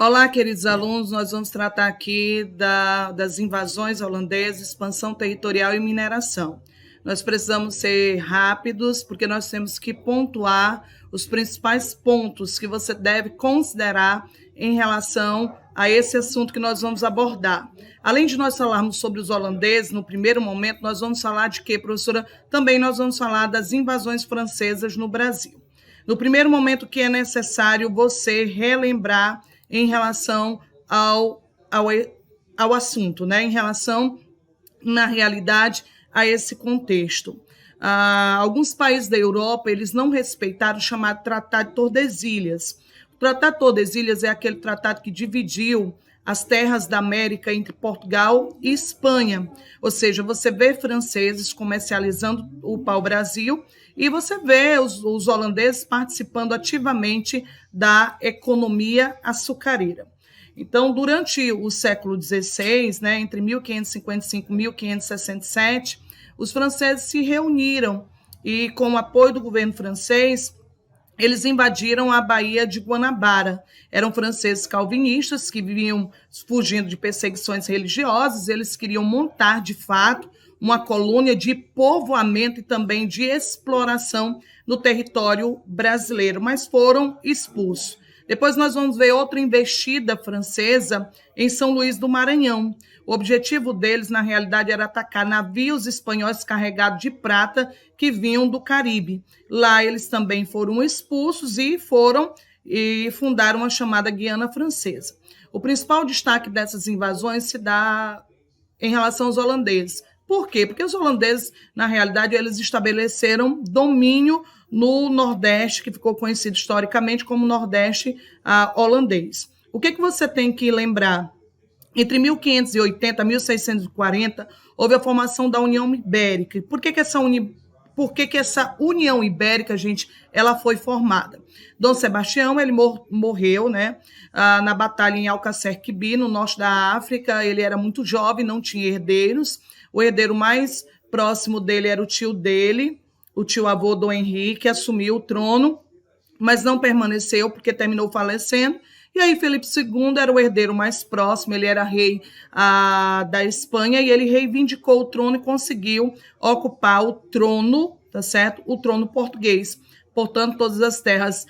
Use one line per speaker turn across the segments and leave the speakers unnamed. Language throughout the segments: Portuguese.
Olá, queridos alunos, nós vamos tratar aqui das invasões holandesas, expansão territorial e mineração. Nós precisamos ser rápidos, porque nós temos que pontuar os principais pontos que você deve considerar em relação a esse assunto que nós vamos abordar. Além de nós falarmos sobre os holandeses, no primeiro momento, nós vamos falar de quê, professora? Também nós vamos falar das invasões francesas no Brasil. No primeiro momento, que é necessário você relembrar em relação ao assunto, né? Em relação, na realidade, a esse contexto. Alguns países da Europa, eles não respeitaram o chamado Tratado de Tordesilhas. O Tratado de Tordesilhas é aquele tratado que dividiu as terras da América entre Portugal e Espanha. Ou seja, você vê franceses comercializando o pau-brasil e você vê os holandeses participando ativamente da economia açucareira. Então, durante o século XVI, né, entre 1555 e 1567, os franceses se reuniram e, com o apoio do governo francês, eles invadiram a Baía de Guanabara. Eram franceses calvinistas que viviam fugindo de perseguições religiosas, eles queriam montar, de fato, uma colônia de povoamento e também de exploração no território brasileiro, mas foram expulsos. Depois nós vamos ver outra investida francesa em São Luís do Maranhão. O objetivo deles, na realidade, era atacar navios espanhóis carregados de prata que vinham do Caribe. Lá eles também foram expulsos e fundaram a chamada Guiana Francesa. O principal destaque dessas invasões se dá em relação aos holandeses. Por quê? Porque os holandeses, na realidade, eles estabeleceram domínio no Nordeste, que ficou conhecido historicamente como Nordeste holandês. O que você tem que lembrar? Entre 1580 e 1640, houve a formação da União Ibérica. Por que essa União Ibérica, gente, ela foi formada? Dom Sebastião, ele morreu, né, na batalha em Alcácer Quibir, no norte da África. Ele era muito jovem, não tinha herdeiros. O herdeiro mais próximo dele era o tio dele, o tio-avô Dom Henrique, que assumiu o trono, mas não permaneceu porque terminou falecendo. E aí Felipe II era o herdeiro mais próximo, ele era rei da Espanha, e ele reivindicou o trono e conseguiu ocupar o trono, tá certo? O trono português. Portanto, todas as terras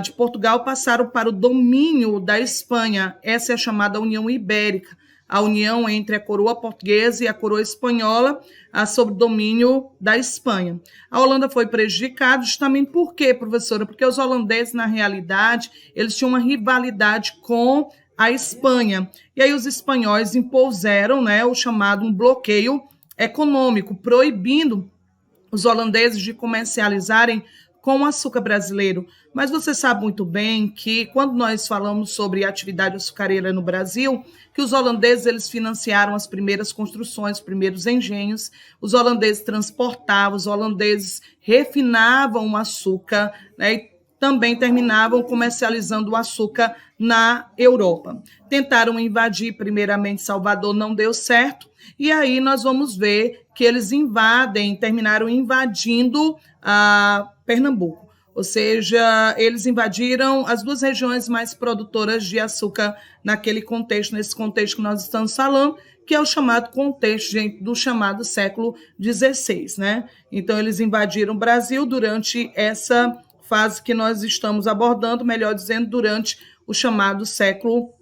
de Portugal passaram para o domínio da Espanha. Essa é a chamada União Ibérica, a união entre a coroa portuguesa e a coroa espanhola sob domínio da Espanha. A Holanda foi prejudicada justamente por quê, professora? Porque os holandeses, na realidade, eles tinham uma rivalidade com a Espanha. E aí os espanhóis impuseram, né, o chamado um bloqueio econômico, proibindo os holandeses de comercializarem com o açúcar brasileiro. Mas você sabe muito bem que quando nós falamos sobre atividade açucareira no Brasil, que os holandeses eles financiaram as primeiras construções, os primeiros engenhos, os holandeses transportavam, os holandeses refinavam o açúcar, né, e também terminavam comercializando o açúcar na Europa. Tentaram invadir primeiramente Salvador, não deu certo, e aí nós vamos ver que eles terminaram invadindo Pernambuco. Ou seja, eles invadiram as duas regiões mais produtoras de açúcar naquele contexto, nesse contexto que nós estamos falando, que é o chamado contexto, gente, do chamado século XVI, né? Então, eles invadiram o Brasil durante essa fase que nós estamos abordando, melhor dizendo, durante o chamado século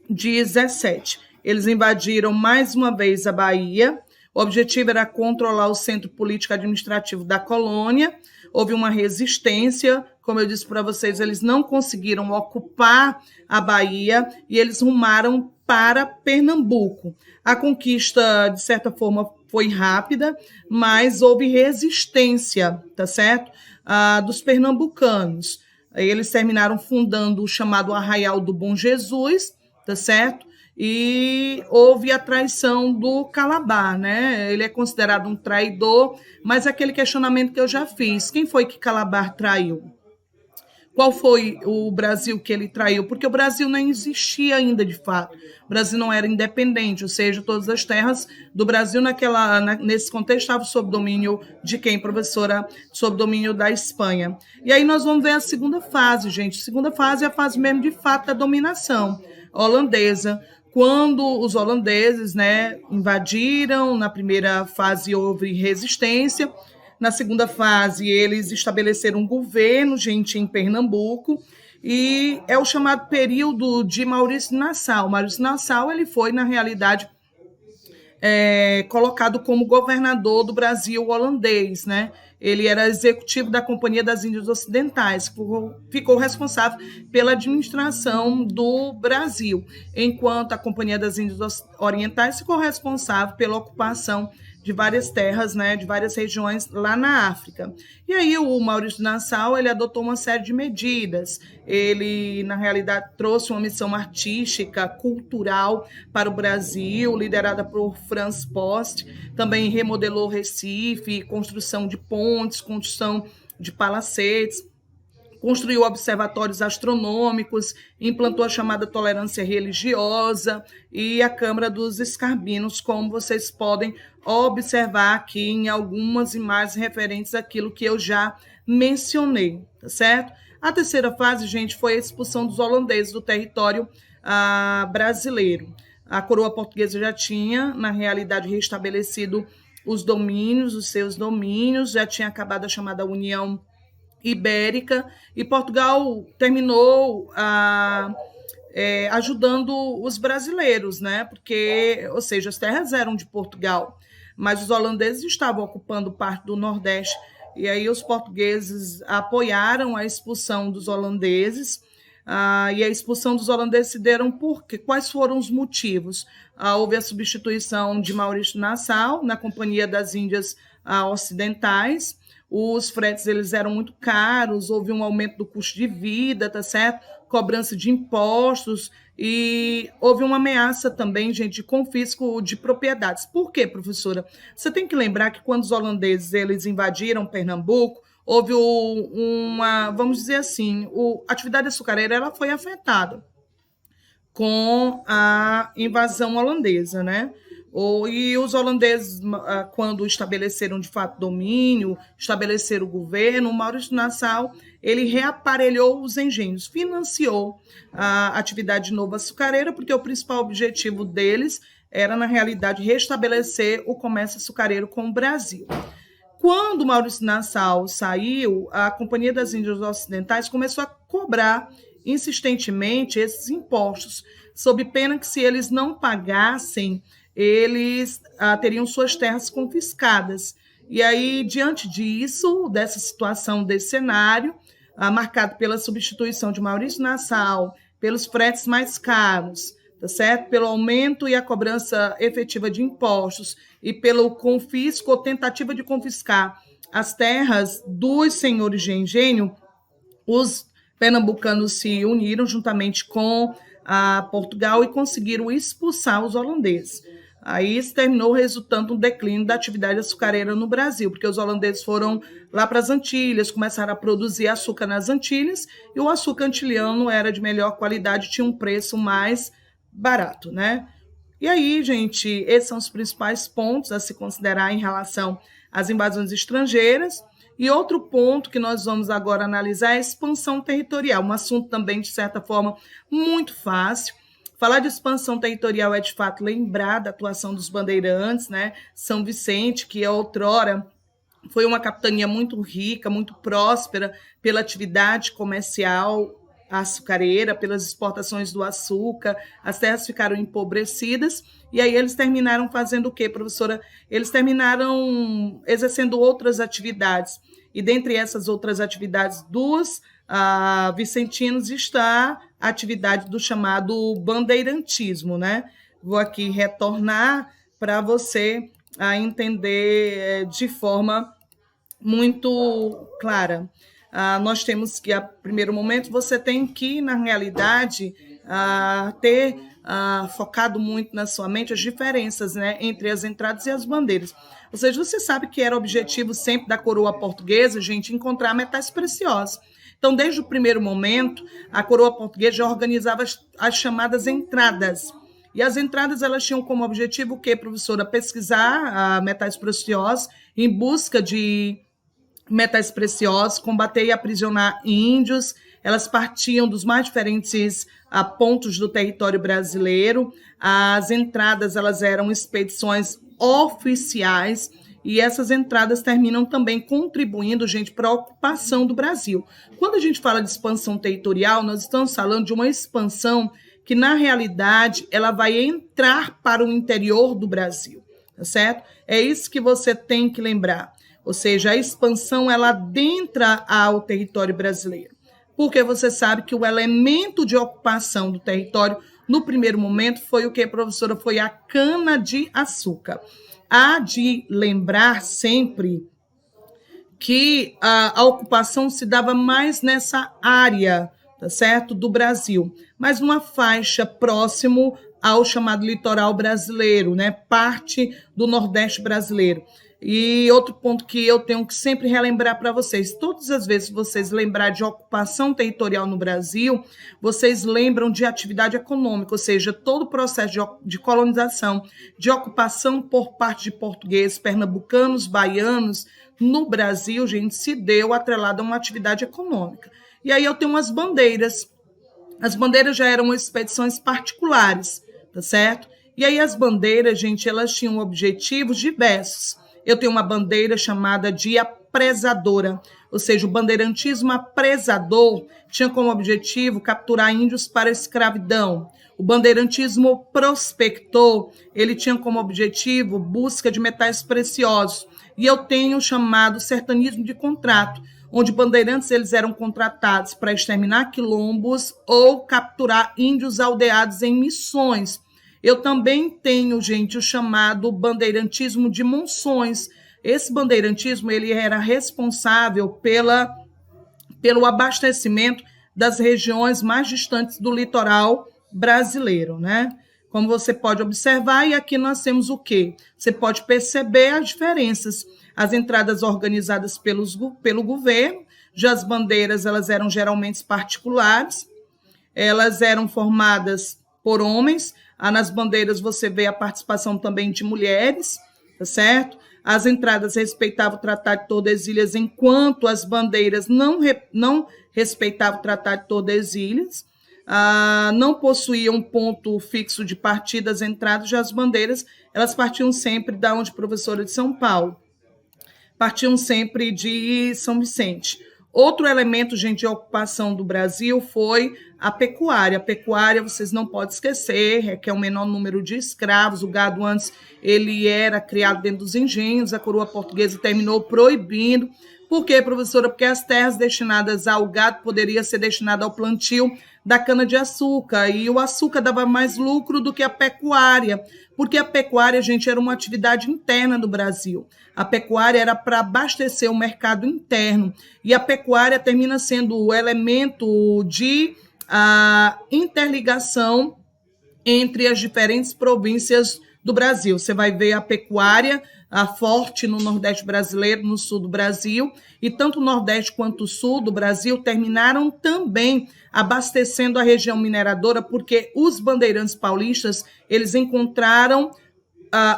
XVII. Eles invadiram mais uma vez a Bahia. O objetivo era controlar o centro político administrativo da colônia. Houve uma resistência, como eu disse para vocês, eles não conseguiram ocupar a Bahia e eles rumaram para Pernambuco. A conquista, de certa forma, foi rápida, mas houve resistência, tá certo? Dos pernambucanos. Eles terminaram fundando o chamado Arraial do Bom Jesus, tá certo? E houve a traição do Calabar, né? Ele é considerado um traidor, mas aquele questionamento que eu já fiz, quem foi que Calabar traiu? Qual foi o Brasil que ele traiu? Porque o Brasil não existia ainda, de fato. O Brasil não era independente, ou seja, todas as terras do Brasil nesse contexto estavam sob domínio de quem, professora? Sob domínio da Espanha. E aí nós vamos ver a segunda fase, gente. A segunda fase é a fase mesmo, de fato, da dominação. holandesa. Quando os holandeses, né, invadiram, na primeira fase houve resistência, na segunda fase eles estabeleceram um governo, gente, em Pernambuco, e é o chamado período de Maurício Nassau. Maurício Nassau ele foi, na realidade, colocado como governador do Brasil holandês, né? Ele era executivo da Companhia das Índias Ocidentais, ficou responsável pela administração do Brasil, enquanto a Companhia das Índias Orientais ficou responsável pela ocupação de várias terras, né, de várias regiões lá na África. E aí o Maurício Nassau ele adotou uma série de medidas. Ele, na realidade, trouxe uma missão artística, cultural para o Brasil, liderada por Franz Post. Também remodelou Recife, construção de pontes, construção de palacetes, construiu observatórios astronômicos, implantou a chamada tolerância religiosa e a Câmara dos Escarbinos, como vocês podem observar aqui em algumas imagens referentes àquilo que eu já mencionei, tá certo? A terceira fase, gente, foi a expulsão dos holandeses do território brasileiro. A coroa portuguesa já tinha, na realidade, restabelecido os domínios, os seus domínios, já tinha acabado a chamada União Ibérica, e Portugal terminou ajudando os brasileiros, né? Porque, ou seja, as terras eram de Portugal, mas os holandeses estavam ocupando parte do Nordeste, e aí os portugueses apoiaram a expulsão dos holandeses, e a expulsão dos holandeses se deram por quê? Quais foram os motivos? Houve a substituição de Maurício Nassau na Companhia das Índias Ocidentais. Os fretes eles eram muito caros, houve um aumento do custo de vida, tá certo? Cobrança de impostos, e houve uma ameaça também, gente, de confisco de propriedades. Por quê, professora? Você tem que lembrar que quando os holandeses eles invadiram Pernambuco, houve vamos dizer assim, a atividade açucareira ela foi afetada com a invasão holandesa, né? E os holandeses, quando estabeleceram de fato domínio, estabeleceram o governo, o Maurício Nassau ele reaparelhou os engenhos, financiou a atividade de novo açucareira, porque o principal objetivo deles era, na realidade, restabelecer o comércio açucareiro com o Brasil. Quando Maurício Nassau saiu, a Companhia das Índias Ocidentais começou a cobrar insistentemente esses impostos, sob pena que, se eles não pagassem, eles teriam suas terras confiscadas. E aí, diante disso, dessa situação, desse cenário, marcado pela substituição de Maurício Nassau, pelos fretes mais caros, tá certo? Pelo aumento e a cobrança efetiva de impostos e pelo confisco ou tentativa de confiscar as terras dos senhores de engenho, os pernambucanos se uniram juntamente com Portugal e conseguiram expulsar os holandeses. Aí isso terminou resultando um declínio da atividade açucareira no Brasil, porque os holandeses foram lá para as Antilhas, começaram a produzir açúcar nas Antilhas, e o açúcar antiliano era de melhor qualidade, tinha um preço mais barato, né? E aí, gente, esses são os principais pontos a se considerar em relação às invasões estrangeiras. E outro ponto que nós vamos agora analisar é a expansão territorial, um assunto também, de certa forma, muito fácil. Falar de expansão territorial é, de fato, lembrar da atuação dos bandeirantes, né? São Vicente, que outrora foi uma capitania muito rica, muito próspera pela atividade comercial açucareira, pelas exportações do açúcar, as terras ficaram empobrecidas, e aí eles terminaram fazendo o quê, professora? Eles terminaram exercendo outras atividades, e dentre essas outras atividades dos vicentinos está a atividade do chamado bandeirantismo, né? Vou aqui retornar para você entender de forma muito clara. Nós temos que, a primeiro momento, você tem que, na realidade, ter focado muito na sua mente as diferenças, né, entre as entradas e as bandeiras. Ou seja, você sabe que era objetivo sempre da coroa portuguesa, gente, encontrar metais preciosos. Então, desde o primeiro momento, a coroa portuguesa já organizava as chamadas entradas. E as entradas elas tinham como objetivo o quê, professora? Pesquisar metais preciosos em busca de metais preciosos, combater e aprisionar índios, elas partiam dos mais diferentes pontos do território brasileiro. As entradas elas eram expedições oficiais, e essas entradas terminam também contribuindo, gente, para a ocupação do Brasil. Quando a gente fala de expansão territorial, nós estamos falando de uma expansão que, na realidade, ela vai entrar para o interior do Brasil, tá certo? É isso que você tem que lembrar. Ou seja, a expansão, ela adentra ao território brasileiro. Porque você sabe que o elemento de ocupação do território, no primeiro momento, foi o que, professora? Foi a cana-de-açúcar. Há de lembrar sempre que a ocupação se dava mais nessa área, tá certo, do Brasil, mas numa faixa próximo ao chamado litoral brasileiro, né, parte do Nordeste brasileiro. E outro ponto que eu tenho que sempre relembrar para vocês, todas as vezes que vocês lembrarem de ocupação territorial no Brasil, vocês lembram de atividade econômica, ou seja, todo o processo de colonização, de ocupação por parte de portugueses, pernambucanos, baianos, no Brasil, gente, se deu atrelado a uma atividade econômica. E aí eu tenho umas bandeiras. As bandeiras já eram expedições particulares, tá certo? E aí as bandeiras, gente, elas tinham objetivos diversos. Eu tenho uma bandeira chamada de apresadora, ou seja, o bandeirantismo apresador tinha como objetivo capturar índios para a escravidão. O bandeirantismo prospector, ele tinha como objetivo busca de metais preciosos. E eu tenho o chamado sertanismo de contrato, onde bandeirantes eles eram contratados para exterminar quilombos ou capturar índios aldeados em missões. Eu também tenho, gente, o chamado bandeirantismo de monções. Esse bandeirantismo ele era responsável pelo abastecimento das regiões mais distantes do litoral brasileiro, né? Como você pode observar, e aqui nós temos o quê? Você pode perceber as diferenças. As entradas organizadas pelo governo, já as bandeiras elas eram geralmente particulares, elas eram formadas por homens. Nas bandeiras você vê a participação também de mulheres, tá certo? As entradas respeitavam o Tratado de Tordesilhas, enquanto as bandeiras não respeitavam o Tratado de Tordesilhas. Não possuíam um ponto fixo de partida as entradas, já as bandeiras, elas partiam sempre da onde, professora, de São Paulo. Partiam sempre de São Vicente. Outro elemento, gente, de ocupação do Brasil foi a pecuária. A pecuária, vocês não podem esquecer, que é o menor número de escravos. O gado antes ele era criado dentro dos engenhos, a coroa portuguesa terminou proibindo. Por quê, professora? Porque as terras destinadas ao gado poderiam ser destinadas ao plantio da cana-de-açúcar, e o açúcar dava mais lucro do que a pecuária, porque a pecuária, gente, era uma atividade interna do Brasil. A pecuária era para abastecer o mercado interno, e a pecuária termina sendo o elemento de interligação entre as diferentes províncias do Brasil. Você vai ver a pecuária forte no Nordeste brasileiro, no Sul do Brasil, e tanto o Nordeste quanto o Sul do Brasil terminaram também abastecendo a região mineradora, porque os bandeirantes paulistas, eles encontraram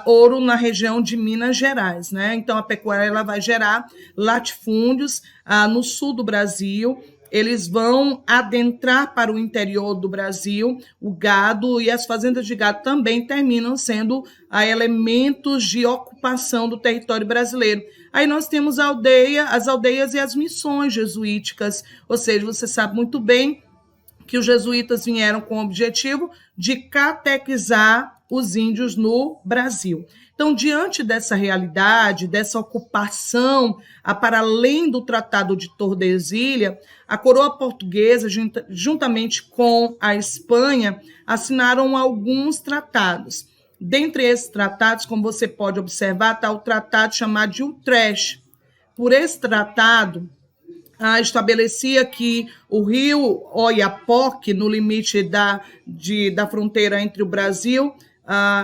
ouro na região de Minas Gerais, né? Então, a pecuária ela vai gerar latifúndios no sul do Brasil. Eles vão adentrar para o interior do Brasil, o gado e as fazendas de gado também terminam sendo elementos de ocupação do território brasileiro. Aí nós temos as aldeias e as missões jesuíticas, ou seja, você sabe muito bem que os jesuítas vieram com o objetivo de catequizar os índios no Brasil. Então, diante dessa realidade, dessa ocupação para além do Tratado de Tordesilhas, a coroa portuguesa, juntamente com a Espanha, assinaram alguns tratados. Dentre esses tratados, como você pode observar, está o tratado chamado de Utrecht. Por esse tratado, estabelecia que o rio Oiapoque, no limite da fronteira entre o Brasil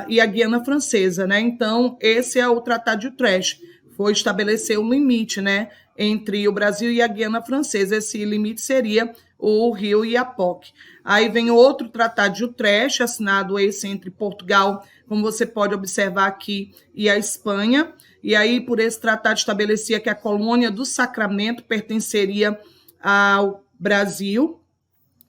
e a Guiana Francesa, né? Então, esse é o Tratado de Utrecht, foi estabelecer um limite, né, entre o Brasil e a Guiana Francesa. Esse limite seria o rio Oiapoque. Aí vem outro Tratado de Utrecht, assinado esse entre Portugal, como você pode observar aqui, e a Espanha. E aí, por esse tratado, estabelecia que a colônia do Sacramento pertenceria ao Brasil.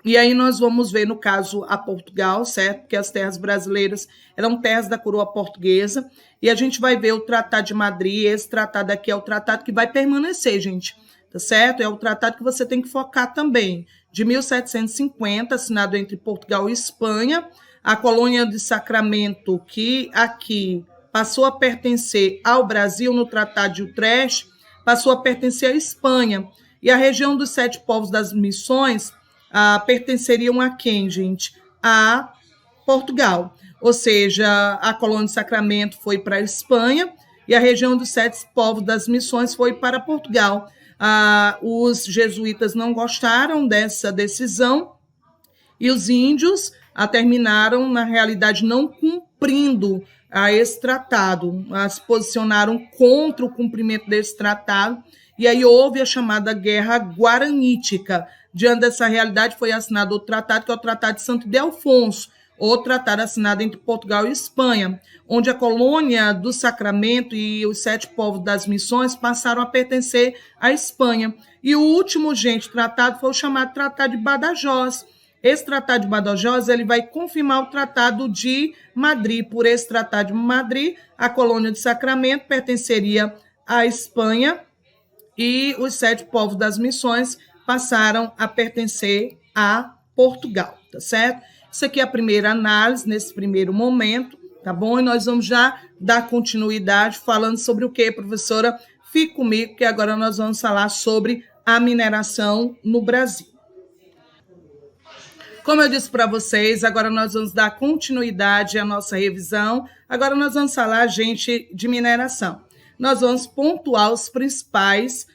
E aí nós vamos ver, no caso, a Portugal, certo? Porque as terras brasileiras eram terras da coroa portuguesa. E a gente vai ver o Tratado de Madrid. Esse tratado aqui é o tratado que vai permanecer, gente, tá certo? É o tratado que você tem que focar também. De 1750, assinado entre Portugal e Espanha. A colônia de Sacramento, que aqui passou a pertencer ao Brasil no Tratado de Utrecht, passou a pertencer à Espanha. E a região dos Sete Povos das Missões pertenceriam a quem, gente? A Portugal. Ou seja, a colônia de Sacramento foi para a Espanha e a região dos Sete Povos das Missões foi para Portugal. Os jesuítas não gostaram dessa decisão e os índios terminaram, na realidade, não cumprindo esse tratado, se posicionaram contra o cumprimento desse tratado, e aí houve a chamada Guerra Guaranítica. Diante dessa realidade, foi assinado outro tratado, que é o Tratado de Santo Ildefonso, outro tratado assinado entre Portugal e Espanha, onde a colônia do Sacramento e os Sete Povos das Missões passaram a pertencer à Espanha. E o último, gente, tratado foi o chamado Tratado de Badajoz. Esse Tratado de Badajoz ele vai confirmar o Tratado de Madrid. Por esse Tratado de Madrid, a colônia de Sacramento pertenceria à Espanha e os Sete Povos das Missões passaram a pertencer a Portugal, tá certo? Isso aqui é a primeira análise, nesse primeiro momento, tá bom? E nós vamos já dar continuidade falando sobre o que, professora? Fique comigo, que agora nós vamos falar sobre a mineração no Brasil. Como eu disse para vocês, agora nós vamos dar continuidade à nossa revisão. Agora nós vamos falar, gente, de mineração. Nós vamos pontuar os principais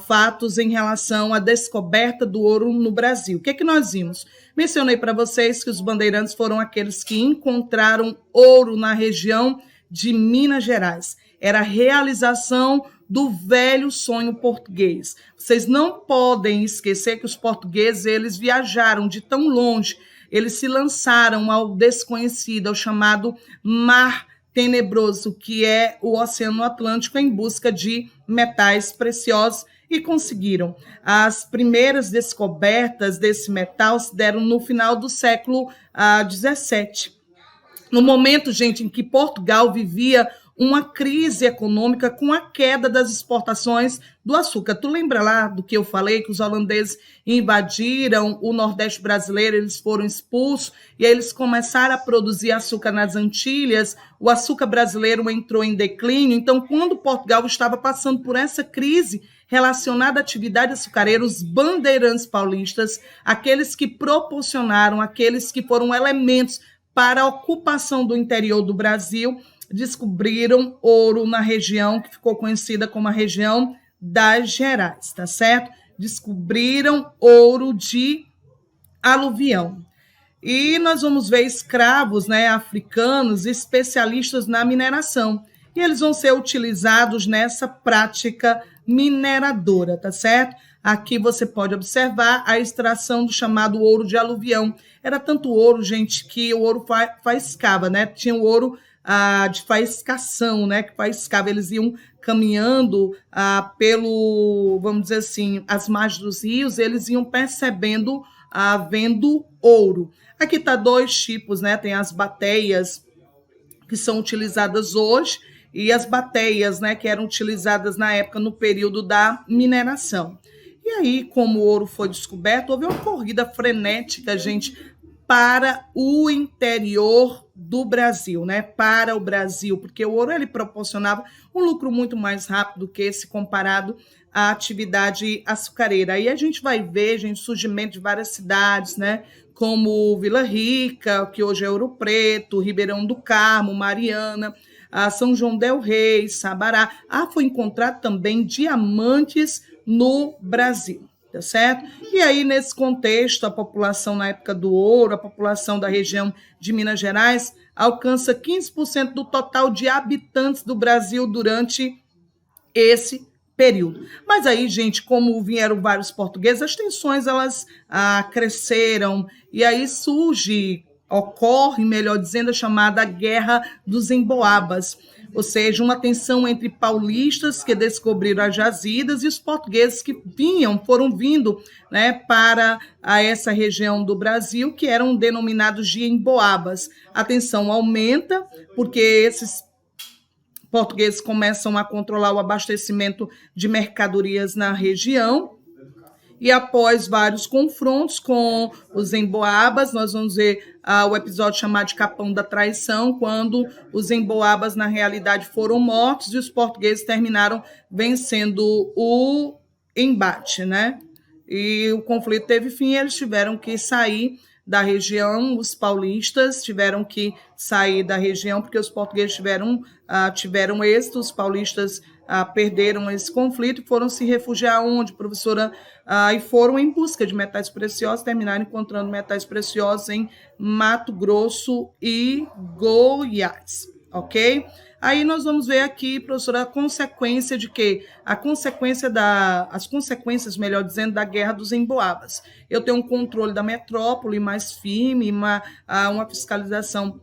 fatos em relação à descoberta do ouro no Brasil. O que é que nós vimos? Mencionei para vocês que os bandeirantes foram aqueles que encontraram ouro na região de Minas Gerais. Era a realização do velho sonho português. Vocês não podem esquecer que os portugueses, eles viajaram de tão longe, eles se lançaram ao desconhecido, ao chamado Mar Tenebroso, que é o Oceano Atlântico, em busca de metais preciosos, e conseguiram. As primeiras descobertas desse metal se deram no final do século XVII. No momento, gente, em que Portugal vivia uma crise econômica com a queda das exportações do açúcar. Tu lembra lá do que eu falei, que os holandeses invadiram o Nordeste brasileiro, eles foram expulsos, e aí eles começaram a produzir açúcar nas Antilhas, o açúcar brasileiro entrou em declínio. Então, quando Portugal estava passando por essa crise relacionada à atividade açucareira, os bandeirantes paulistas, aqueles que proporcionaram, aqueles que foram elementos para a ocupação do interior do Brasil, descobriram ouro na região que ficou conhecida como a região das Gerais, tá certo? Descobriram ouro de aluvião. E nós vamos ver escravos, né, africanos, especialistas na mineração. E eles vão ser utilizados nessa prática mineradora, tá certo? Aqui você pode observar a extração do chamado ouro de aluvião. Era tanto ouro, gente, que o ouro faiscava, né? Tinha o ouro de faiscação, né? Que faiscava. Eles iam caminhando pelo, vamos dizer assim, as margens dos rios, eles iam percebendo, vendo ouro. Aqui tá dois tipos, né? Tem as bateias que são utilizadas hoje e as bateias, né? Que eram utilizadas na época no período da mineração. E aí, como o ouro foi descoberto, houve uma corrida frenética, gente, para o interior do Brasil, né? Para o Brasil, porque o ouro ele proporcionava um lucro muito mais rápido do que esse comparado à atividade açucareira. Aí a gente vai ver, gente, surgimento de várias cidades, né? Como Vila Rica, que hoje é Ouro Preto, Ribeirão do Carmo, Mariana, São João del Rei, Sabará. Foi encontrado também diamantes no Brasil, tá certo? E aí, nesse contexto, a população na época do ouro, a população da região de Minas Gerais, alcança 15% do total de habitantes do Brasil durante esse período. Mas aí, gente, como vieram vários portugueses, as tensões, elas cresceram, e aí surge ocorre, melhor dizendo, a chamada Guerra dos Emboabas, ou seja, uma tensão entre paulistas que descobriram as jazidas e os portugueses que foram vindo, né, para essa região do Brasil, que eram denominados de emboabas. A tensão aumenta porque esses portugueses começam a controlar o abastecimento de mercadorias na região. E após vários confrontos com os emboabas, nós vamos ver o episódio chamado de Capão da Traição, quando os emboabas, na realidade, foram mortos e os portugueses terminaram vencendo o embate, né? E o conflito teve fim, eles tiveram que sair da região, os paulistas tiveram que sair da região, porque os portugueses tiveram êxito, os paulistas perderam esse conflito e foram se refugiar onde, professora? E foram em busca de metais preciosos, terminaram encontrando metais preciosos em Mato Grosso e Goiás, ok? Aí nós vamos ver aqui, professora, a consequência de quê? As consequências, melhor dizendo, da Guerra dos Emboabas. Eu tenho um controle da metrópole mais firme, uma fiscalização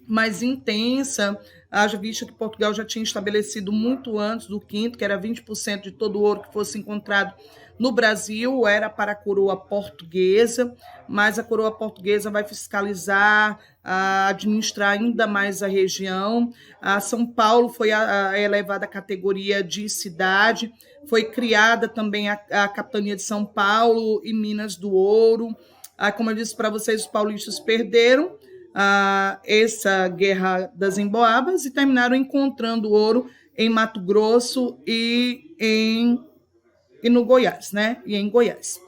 mais intensa, haja vista que Portugal já tinha estabelecido muito antes do quinto, que era 20% de todo o ouro que fosse encontrado no Brasil, era para a coroa portuguesa, mas a coroa portuguesa vai fiscalizar, administrar ainda mais a região. São Paulo foi elevada à categoria de cidade, foi criada também a capitania de São Paulo e Minas do Ouro. Como eu disse para vocês, os paulistas perderam essa Guerra das Emboabas e terminaram encontrando ouro em Mato Grosso e no Goiás, né? E em Goiás.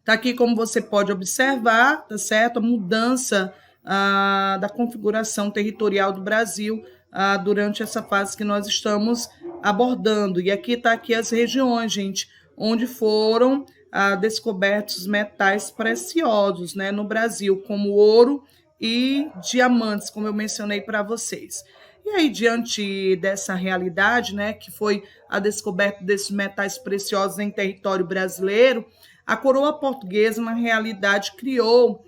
Tá aqui como você pode observar, tá certo? A mudança da configuração territorial do Brasil durante essa fase que nós estamos abordando. E aqui tá aqui as regiões, gente, onde foram descobertos metais preciosos, né, no Brasil, como ouro e diamantes, como eu mencionei para vocês. E aí, diante dessa realidade, né, que foi a descoberta desses metais preciosos em território brasileiro, a coroa portuguesa, na realidade, criou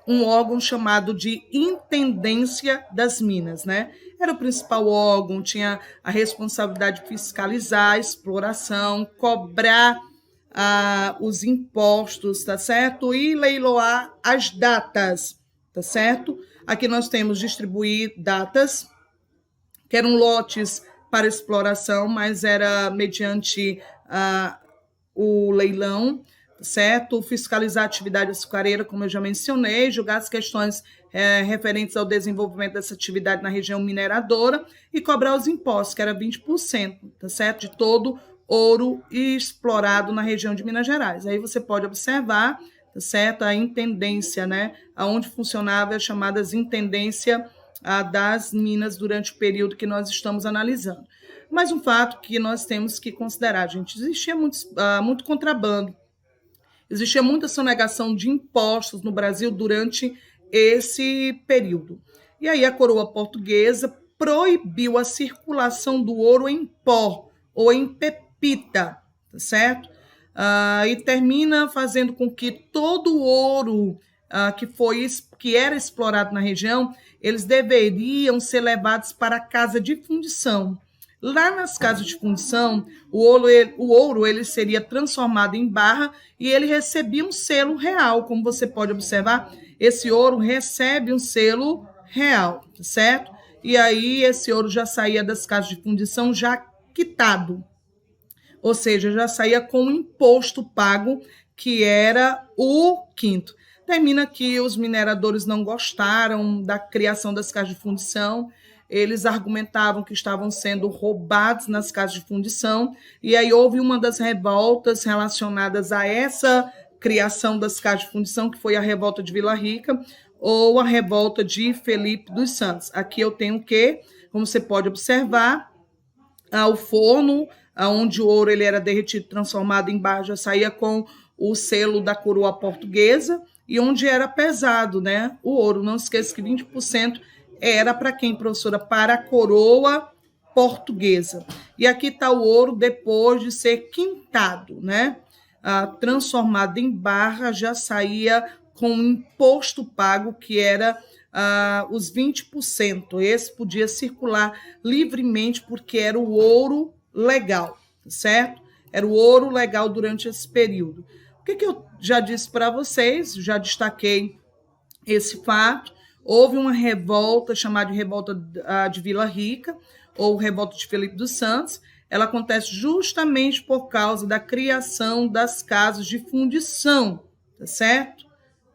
um órgão chamado de Intendência das Minas, né? Era o principal órgão, tinha a responsabilidade de fiscalizar a exploração, cobrar os impostos, tá certo? E leiloar as datas, tá certo? Aqui nós temos distribuir datas, que eram lotes para exploração, mas era mediante o leilão, certo? Fiscalizar a atividade açucareira, como eu já mencionei, julgar as questões referentes ao desenvolvimento dessa atividade na região mineradora e cobrar os impostos, que era 20%, tá certo? De todo ouro explorado na região de Minas Gerais. Aí você pode observar, tá certo? A intendência, né? Aonde funcionava as chamadas intendência das minas durante o período que nós estamos analisando. Mas um fato que nós temos que considerar, gente, existia muito contrabando, existia muita sonegação de impostos no Brasil durante esse período. E aí a coroa portuguesa proibiu a circulação do ouro em pó ou em pepita, tá certo? E termina fazendo com que todo o ouro que era explorado na região, eles deveriam ser levados para a casa de fundição. Lá nas casas de fundição, o ouro ele seria transformado em barra e ele recebia um selo real. Como você pode observar, esse ouro recebe um selo real, certo? E aí esse ouro já saía das casas de fundição já quitado, ou seja, já saía com o imposto pago, que era o quinto. Termina que os mineradores não gostaram da criação das casas de fundição, eles argumentavam que estavam sendo roubados nas casas de fundição, e aí houve uma das revoltas relacionadas a essa criação das casas de fundição, que foi a revolta de Vila Rica, ou a revolta de Felipe dos Santos. Aqui eu tenho o quê? Como você pode observar, o forno, onde o ouro ele era derretido, transformado em barra, já saía com o selo da coroa portuguesa, e onde era pesado, né? O ouro, não esqueça que 20% era para quem, professora? Para a coroa portuguesa. E aqui está o ouro depois de ser quintado, né? Transformado em barra, já saía com o imposto pago, que era os 20%. Esse podia circular livremente, porque era o ouro legal, certo? Era o ouro legal durante esse período. O que eu já disse para vocês, já destaquei esse fato. Houve uma revolta chamada de Revolta de Vila Rica, ou Revolta de Felipe dos Santos. Ela acontece justamente por causa da criação das casas de fundição, tá certo?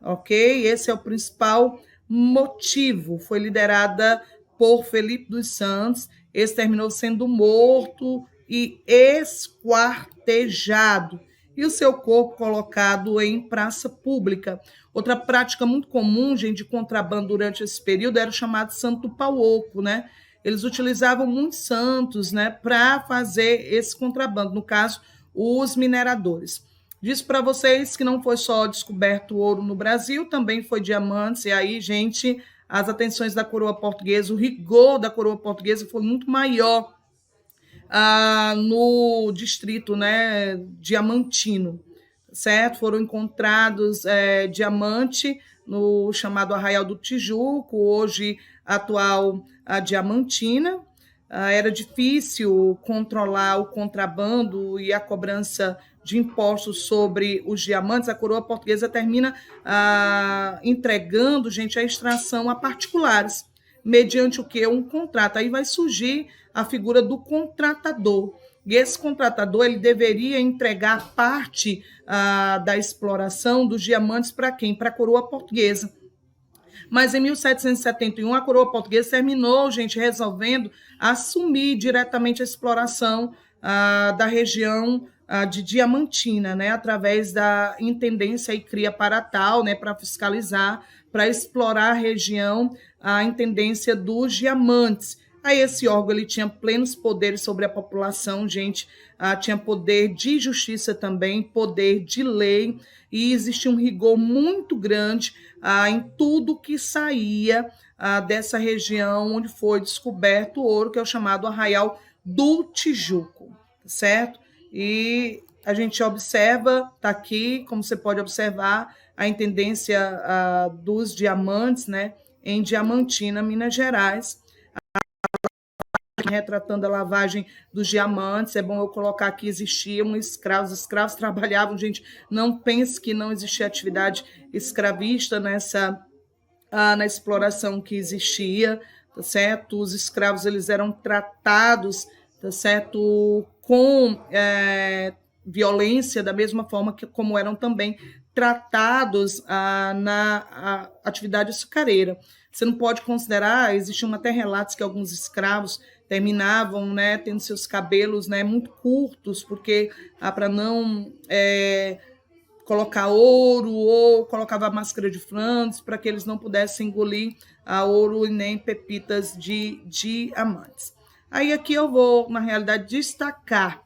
Ok? Esse é o principal motivo. Foi liderada por Felipe dos Santos. Esse terminou sendo morto e esquartejado, e o seu corpo colocado em praça pública. Outra prática muito comum, gente, de contrabando durante esse período era o chamado santo pau oco, né? Eles utilizavam muitos santos, né, para fazer esse contrabando, no caso, os mineradores. Disse para vocês que não foi só descoberto ouro no Brasil, também foi diamantes, e aí, gente, as atenções da coroa portuguesa, o rigor da coroa portuguesa foi muito maior no distrito, né, diamantino, certo? Foram encontrados diamante no chamado Arraial do Tijuco, hoje atual a Diamantina. Era difícil controlar o contrabando e a cobrança de impostos sobre os diamantes. A coroa portuguesa termina entregando, gente, a extração a particulares, mediante o que? Um contrato. Aí vai surgir a figura do contratador. E esse contratador ele deveria entregar parte da exploração dos diamantes para quem? Para a coroa portuguesa. Mas em 1771, a coroa portuguesa terminou, gente, resolvendo assumir diretamente a exploração da região de Diamantina, né, através da intendência e cria paratal, né, para fiscalizar, para explorar a região, a intendência dos diamantes. Aí esse órgão ele tinha plenos poderes sobre a população, gente, tinha poder de justiça também, poder de lei, e existia um rigor muito grande em tudo que saía dessa região onde foi descoberto o ouro, que é o chamado Arraial do Tijuco, certo? E a gente observa, está aqui, como você pode observar, a intendência dos diamantes, né, em Diamantina, Minas Gerais, retratando a lavagem dos diamantes. É bom eu colocar aqui, existiam escravos, os escravos trabalhavam, gente, não pense que não existia atividade escravista na exploração que existia, tá certo? Os escravos, eles eram tratados, tá certo, com violência, da mesma forma que como eram também tratados na atividade açucareira. Você não pode considerar, existiam até relatos que alguns escravos terminavam, né, tendo seus cabelos, né, muito curtos, porque para não colocar ouro, ou colocava máscara de Flandres para que eles não pudessem engolir ouro e nem pepitas de diamantes. Aí aqui eu vou, na realidade, destacar.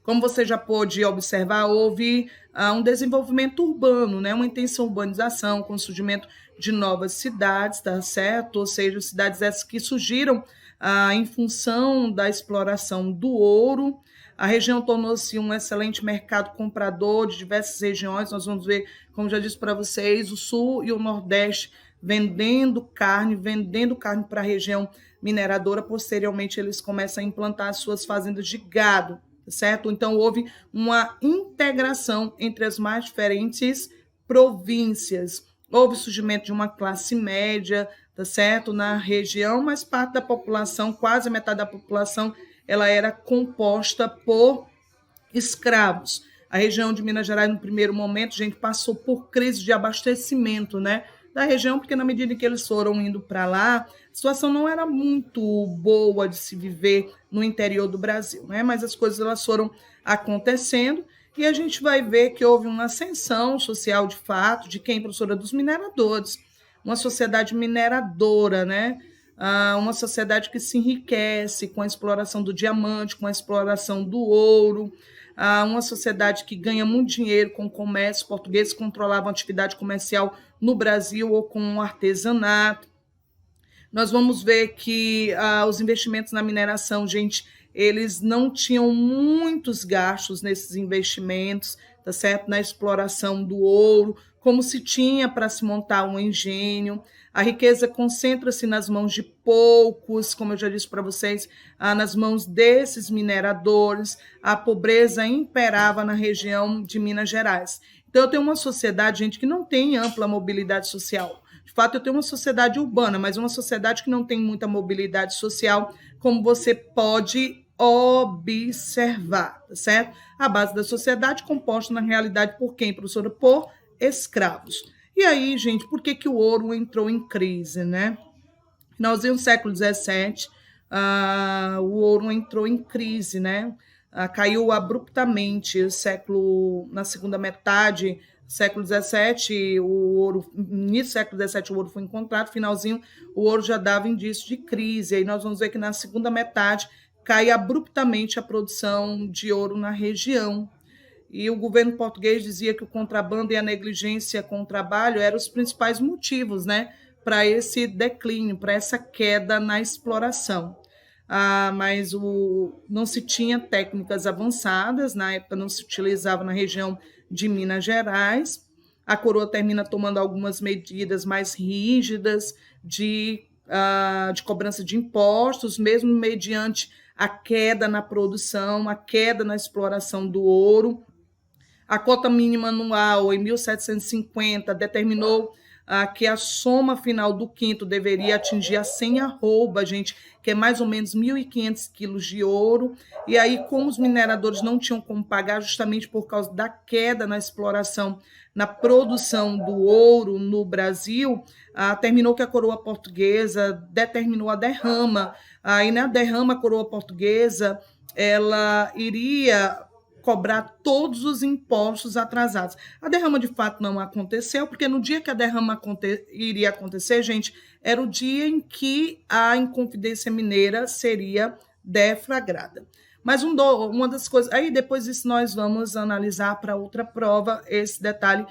Como você já pôde observar, houve um desenvolvimento urbano, né? Uma intensa urbanização, com o surgimento de novas cidades, tá certo? Ou seja, cidades essas que surgiram em função da exploração do ouro. A região tornou-se um excelente mercado comprador de diversas regiões. Nós vamos ver, como já disse para vocês, o Sul e o Nordeste vendendo carne para a região mineradora. Posteriormente, eles começam a implantar suas fazendas de gado, certo? Então, houve uma integração entre as mais diferentes províncias. Houve surgimento de uma classe média, tá certo? Na região, mas parte da população, quase a metade da população, ela era composta por escravos. A região de Minas Gerais, no primeiro momento, gente, passou por crise de abastecimento, né, da região, porque na medida que eles foram indo para lá, a situação não era muito boa de se viver no interior do Brasil, né, mas as coisas elas foram acontecendo e a gente vai ver que houve uma ascensão social de fato de quem, professora? Dos mineradores, uma sociedade mineradora, né, uma sociedade que se enriquece com a exploração do diamante, com a exploração do ouro, uma sociedade que ganha muito dinheiro com o comércio. Portugueses controlavam a atividade comercial no Brasil ou com o artesanato. Nós vamos ver que os investimentos na mineração, gente, eles não tinham muitos gastos nesses investimentos, tá certo? Na exploração do ouro, como se tinha para se montar um engenho. A riqueza concentra-se nas mãos de poucos, como eu já disse para vocês, nas mãos desses mineradores. A pobreza imperava na região de Minas Gerais. Então, eu tenho uma sociedade, gente, que não tem ampla mobilidade social. De fato, eu tenho uma sociedade urbana, mas uma sociedade que não tem muita mobilidade social, como você pode observar, tá certo? A base da sociedade composta, na realidade, por quem, professora? Por escravos. E aí, gente, por que o ouro entrou em crise, né? Finalzinho do século XVII, o ouro entrou em crise, né? Caiu abruptamente na segunda metade do século XVII, início do século XVII o ouro foi encontrado, finalzinho o ouro já dava indício de crise. Aí nós vamos ver que na segunda metade cai abruptamente a produção de ouro na região. E o governo português dizia que o contrabando e a negligência com o trabalho eram os principais motivos, né, para esse declínio, para essa queda na exploração. Mas não se tinha técnicas avançadas, na época não se utilizava na região de Minas Gerais. A coroa termina tomando algumas medidas mais rígidas de cobrança de impostos, mesmo mediante a queda na produção, a queda na exploração do ouro. A cota mínima anual, em 1750, determinou que a soma final do quinto deveria atingir a 100 arroba, gente, que é mais ou menos 1.500 quilos de ouro. E aí, como os mineradores não tinham como pagar, justamente por causa da queda na exploração, na produção do ouro no Brasil, terminou que a coroa portuguesa determinou a derrama. E na derrama, a coroa portuguesa ela iria cobrar todos os impostos atrasados. A derrama, de fato, não aconteceu, porque no dia que a derrama iria acontecer, gente, era o dia em que a Inconfidência Mineira seria deflagrada. Mas uma das coisas... Aí, depois disso, nós vamos analisar para outra prova esse detalhe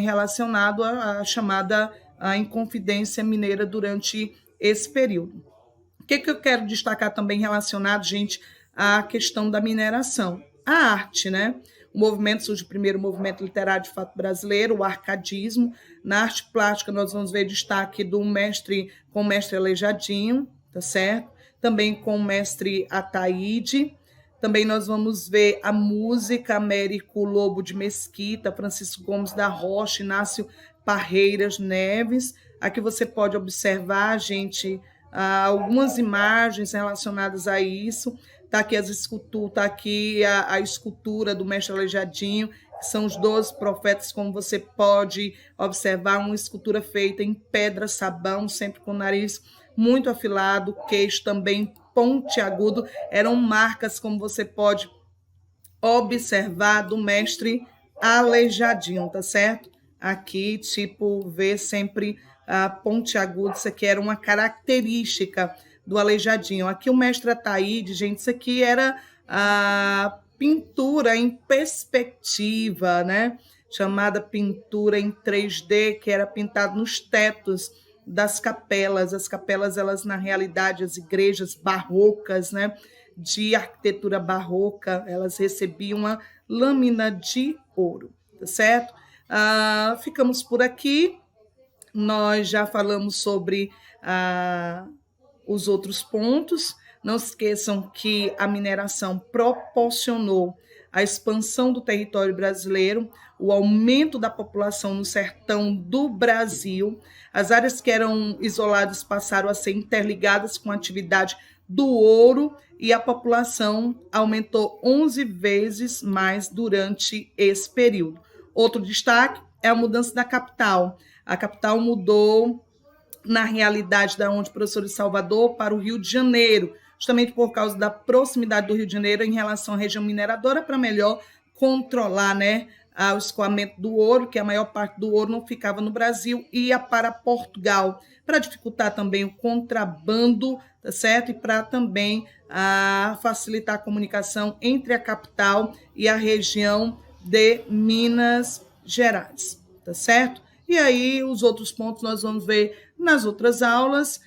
relacionado à chamada Inconfidência Mineira durante esse período. O que eu quero destacar também relacionado, gente, à questão da mineração? A arte, né? O movimento surge primeiro, o movimento literário de fato brasileiro, o arcadismo. Na arte plástica, nós vamos ver destaque com o mestre Aleijadinho, tá certo? Também com o mestre Ataíde. Também nós vamos ver a música, Américo Lobo de Mesquita, Francisco Gomes da Rocha, Inácio Parreiras Neves. Aqui você pode observar, gente, algumas imagens relacionadas a isso. Está aqui tá aqui a escultura do mestre Aleijadinho, que são os 12 profetas, como você pode observar, uma escultura feita em pedra-sabão, sempre com o nariz muito afilado, queixo também pontiagudo. Eram marcas, como você pode observar, do mestre Aleijadinho, tá certo? Aqui, tipo, vê sempre pontiagudo, isso aqui era uma característica do Aleijadinho. Aqui o mestre Ataíde, gente, isso aqui era a pintura em perspectiva, né? Chamada pintura em 3D, que era pintado nos tetos das capelas. As capelas, elas, na realidade, as igrejas barrocas, né? De arquitetura barroca, elas recebiam uma lâmina de ouro, tá certo? Ficamos por aqui. Nós já falamos sobre os outros pontos. Não se esqueçam que a mineração proporcionou a expansão do território brasileiro, o aumento da população no sertão do Brasil. As áreas que eram isoladas passaram a ser interligadas com a atividade do ouro e a população aumentou 11 vezes mais durante esse período. Outro destaque é a mudança da capital. A capital mudou, na realidade, da onde o professor de Salvador para o Rio de Janeiro, justamente por causa da proximidade do Rio de Janeiro em relação à região mineradora, para melhor controlar, né, o escoamento do ouro, que a maior parte do ouro não ficava no Brasil, ia para Portugal, para dificultar também o contrabando, tá certo? E para também facilitar a comunicação entre a capital e a região de Minas Gerais, tá certo? E aí, os outros pontos nós vamos ver nas outras aulas.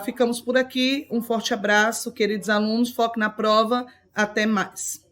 Ficamos por aqui. Um forte abraço, queridos alunos. Foque na prova. Até mais.